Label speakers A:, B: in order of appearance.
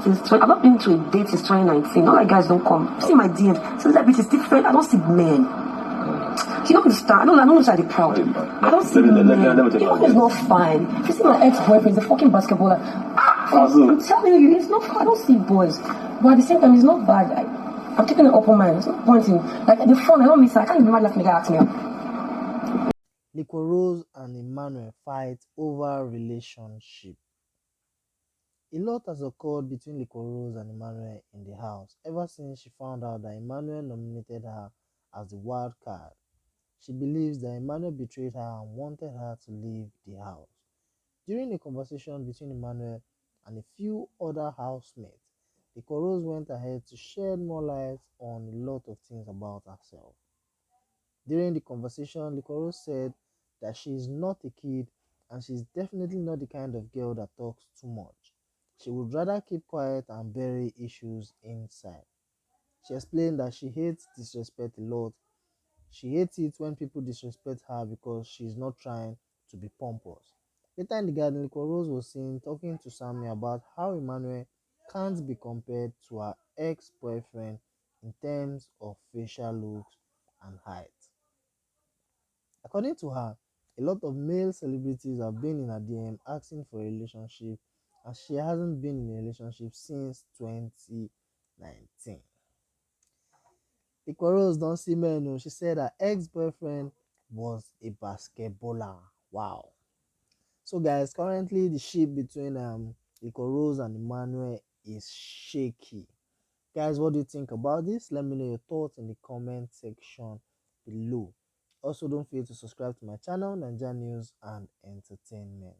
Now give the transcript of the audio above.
A: I've not been to a date since 2019. All like guys don't come. See my DM. So that bitch is different. I don't see men. You don't understand. I don't know who's proud. I don't see men. It's not fine. If you see my ex-boyfriend, he's a fucking basketballer. I'm telling you, it's not fine. I don't see boys. But at the same time, it's not bad. I'm keeping an open mind. It's not pointing. Like the phone, I don't miss it. I can't even imagine the guy ask me out.
B: Liquorose and Emmanuel fight over relationship. A lot has occurred between Liquorose and Emmanuel in the house ever since she found out that Emmanuel nominated her as the wild card. She believes that Emmanuel betrayed her and wanted her to leave the house. During a conversation between Emmanuel and a few other housemates, Liquorose went ahead to shed more light on a lot of things about herself. During the conversation, Liquorose said that she is not a kid and she is definitely not the kind of girl that talks too much. She would rather keep quiet and bury issues inside. She explained that she hates disrespect a lot. She hates it when people disrespect her because she's not trying to be pompous. Later in the garden, Liquorose was seen talking to Sammy about how Emmanuel can't be compared to her ex-boyfriend in terms of facial looks and height. According to her, a lot of male celebrities have been in her DM asking for a relationship, and she hasn't been in a relationship since 2019. Liquorose don't see men. She said her ex-boyfriend was a basketballer. Wow. So guys, currently the ship between Liquorose and Emmanuel is shaky. Guys, what do you think about this? Let me know your thoughts in the comment section below. Also, don't forget to subscribe to my channel, Naija News and Entertainment.